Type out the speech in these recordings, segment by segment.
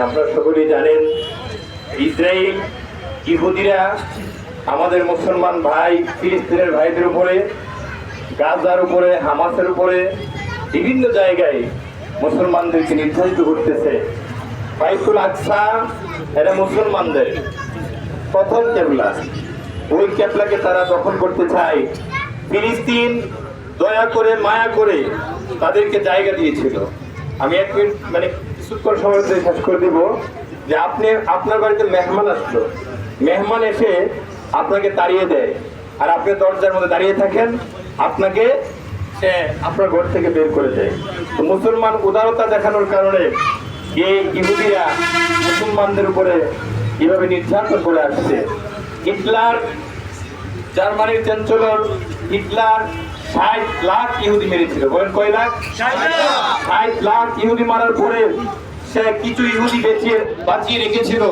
আপনারা সকলেই জানেন ইসরায়েল ইহুদিরা আমাদের মুসলমান ভাই ফিলিস্তিনের ভাইদের উপরে, গাজার উপরে, হামাসের উপরে বিভিন্ন জায়গায় মুসলমানদেরকে নির্যাতিত করতেছে। বাইতুল আকসা এটা মুসলমানদের প্রথম কেবলা, ওই কেবলাকে তারা দখল করতে চায়। ফিলিস্তিন দয়া করে মায়া করে তাদেরকে জায়গা দিয়েছিল। আমি এক মিনিট কিছুক্ষণ সময় শেষ করে দিব যে আপনার বাড়িতে মেহমান আসলো, মেহমান এসে আপনাকে তাড়িয়ে দেয় আর আপনি দরজার মধ্যে দাঁড়িয়ে থাকেন, আপনাকে সে আপনার ঘর থেকে বের করে দেয়। তো মুসলমান উদারতা দেখানোর কারণে এই ইহুদিরা মুসলমানদের উপরে এভাবে নির্যাতন করে আসছে। হিটলার, জার্মানির চ্যান্সেলর হিটলার 60 লাখ ইহুদি মেরেছিল। বলেন কয় লাখ? 60 লাখ ইহুদি মারার পরে সে কিছু ইহুদি বাঁচিয়ে রেখেছিল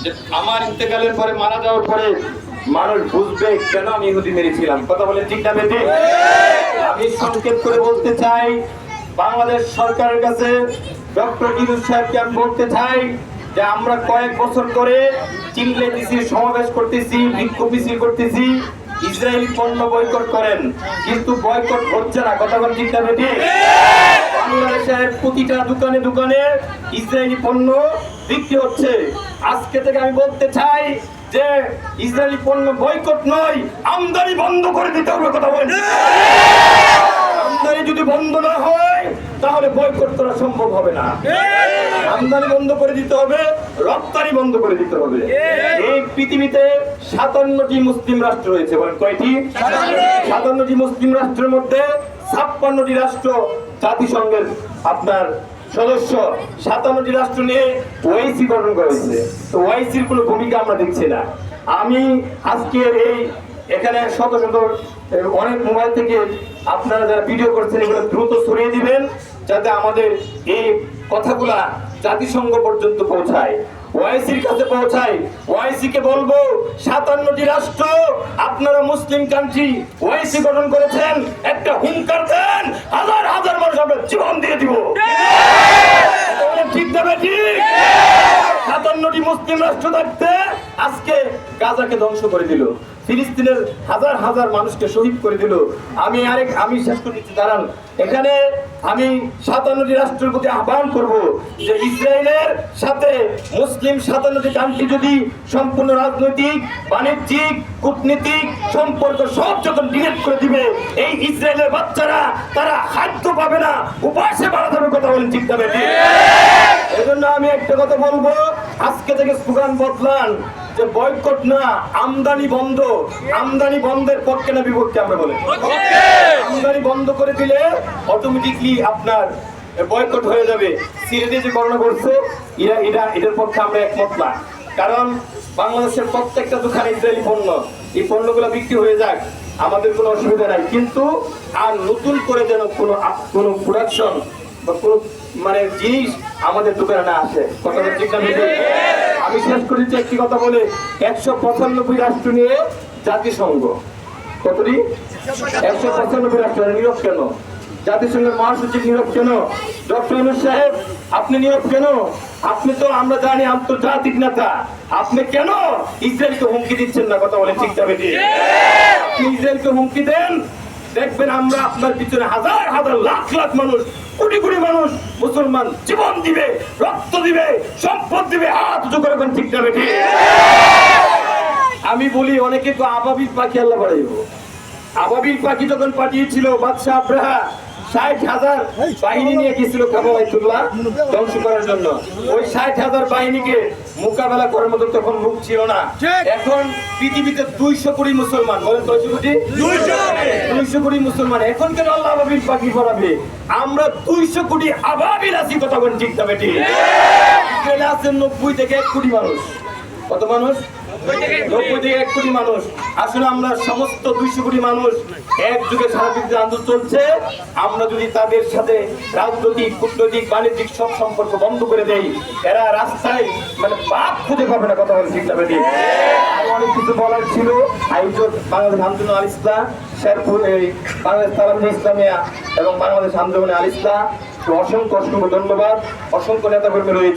যে আমার ইন্তেকালের পরে, মারা যাওয়ার পরে মানুষ বুঝবে কেন আমি ইহুদি মেরেছিলাম। কথা বলেন ঠিক না বেঠিক? আমি সংক্ষেপ করে বলতে চাই, বাংলাদেশ সরকারের কাছে ডক্টর ইউনূস সাহেবকে আমি বলতে চাই যে আমরা কয়েক বছর করে চিল্লে দিছি, সমাবেশ করতেছি, বিক্ষোভ মিছিল করতেছি, ইসরায়েলি পণ্য বয়কট করেন, কিন্তু বয়কট হচ্ছে না। কথা বলেন ঠিক না বেঠিক? বাংলাদেশের প্রতিটা দোকানে দোকানে ইসরায়েলি পণ্য বিক্রি হচ্ছে। আজকে থেকে আমি বলতে চাই যে ইসরায়েলি পণ্য বয়কট নয়, আমদানি বন্ধ করে দিতে হবে। কথা বলেন, আমদানি যদি বন্ধ না হয় তাহলে বয়কট করা সম্ভব হবে না। আমদানি বন্ধ করে দিতে হবে, রপ্তানি বন্ধ করে দিতে হবে। এই পৃথিবীতে 57টি মুসলিম রাষ্ট্র রয়েছে। বলেন কয়টি? 57টি মুসলিম রাষ্ট্রের মধ্যে 56টি রাষ্ট্র জাতিসংঘের আপনার সদস্য। 57টি রাষ্ট্র নিয়ে ওআইসি গঠন করা হয়েছে। তো ওআইসির কোনো ভূমিকা আমরা দেখছি না। আমি আজকের এখানে শত শত অনেক মোবাইল থেকে আপনারা যারা ভিডিও করছেন এগুলো দ্রুত সরিয়ে দিবেন, যাতে আমাদের এই কথাগুলা জাতিসংঘ পর্যন্ত পৌঁছায়, ওআইসির কাছে পৌঁছায়। ওআইসি কে বলবো 57টি রাষ্ট্র, আপনারা মুসলিম কান্ট্রি ওআইসি গঠন করেছেন, একটা হুঙ্কার দেন, হাজার হাজার মানুষ আমরা জীবন দিয়ে দিব। ঠিক না ঠিক? 57টি মুসলিম রাষ্ট্র থাকতে আজকে গাজাকে ধ্বংস করে দিল, ফিলিস্তিনের হাজার হাজার মানুষকে শহীদ করে দিল। আমি শেষ করে দিচ্ছি, দাঁড়ান। এখানে আমি 57টি রাষ্ট্রের প্রতি আহ্বান করব যে ইসরায়েলের সাথে মুসলিম 57টি কান্ট্রি যদি সম্পূর্ণ রাজনৈতিক, বাণিজ্যিক, কূটনীতিক সম্পর্ক সব যখন ডিলেট করে দিবে, এই ইসরায়েলের বাচ্চারা তারা খাদ্য পাবে না, উপাসে মারা যাবে। কথা বলেন ঠিক না বেঠিক? এজন্য আমি একটা কথা বলবো, আজকে থেকে স্লোগান বদলান যে বয়কট না, আমদানি বন্ধ। আমদানি বন্ধের পক্ষে না বিপক্ষে? আমরা বলি আমদানি বন্ধ করে দিলে অটোমেটিকলি আপনার বয়কট হয়ে যাবে। সিরিজে যে গণনা করছে এটার পক্ষে আমরা একমত না। কারণ বাংলাদেশের প্রত্যেকটা দোকানে ইসরায়েলি পণ্য, এই পণ্যগুলো বিক্রি হয়ে যাক, আমাদের কোনো অসুবিধা নাই, কিন্তু আর নতুন করে যেন কোনো প্রোডাকশন বা কোনো জিনিস আমাদের দোকানে না আসে। কথা ঠিক না? আমি শেষ করেছি একটি কথা বলে, 195 রাষ্ট্র নিয়ে জাতিসংঘ। কতটি? 195 রাষ্ট্র। নীরব কেন? জাতিসংঘের মহাসচিব নীরব কেন? ডক্টর ইউনূস সাহেব আপনি নীরব কেন? আপনি তো আমরা জানি আন্তর্জাতিক নেতা, আপনি কেন ইসরায়েলকে হুমকি দিচ্ছেন না? কথা বলে ঠিক যাবে? আপনি ইসরায়েলকে হুমকি দেন, দেখবেন আমরা আপনার পিছনে হাজার হাজার লাখ লাখ মানুষ, কোটি কোটি মানুষ মুসলমান জীবন দিবে, রক্ত দিবে, সম্পদ দিবে, হাত উঁচু করে। ঠিক যাবে? আমি বলি অনেকে তো আবাবিল পাখি আল্লাহ বাড়াইব। আবাবিল পাখি যখন পাঠিয়েছিল বাদশাহ আব্রাহা 60,000 বাহিনী নিয়ে গেছিল কাবা বাইতুল্লাহ ধ্বংস করার জন্য, ওই 60,000 বাহিনীকে মোকাবেলা করার মতো তখন লোক ছিল না। এখন পৃথিবীতে 200 কোটি মুসলমান। বলেন 200 কোটি মুসলমান, এখন কেন আল্লাহ আবাবিল পাখি পড়াবে? আমরা 200 কোটি আবাবিল আছি। কথা বলেন ঠিক না বেঠিক? ইসরায়েলে আছেন 90 থেকে 1 কোটি মানুষ। কত মানুষ? 90 থেকে 1 কোটি মানুষ। আসলে আমরা সমস্ত 200 কোটি মানুষ একযুগে সারা পৃথিবীতে আন্দোলন চলছে, আমরা যদি তাদের সাথে রাজনৈতিক, কূটনৈতিক, বাণিজ্যিক সব সম্পর্ক বন্ধ করে দেই, এরা রাস্তায় বাদ খুঁজে পাবে না। কথা বলে ঠিক না বেঠিক? আরো অনেক কিছু বলার ছিল। আয়োজক বাংলাদেশ আন্দোলন আল ইসলাম, শেরপুর বাংলাদেশ তালামী ইসলামিয়া এবং বাংলাদেশ আন্দোলন আল ইসলাম, অসংখ্য অসংখ্য ধন্যবাদ। অসংখ্য নেতাকর্মী রয়েছে।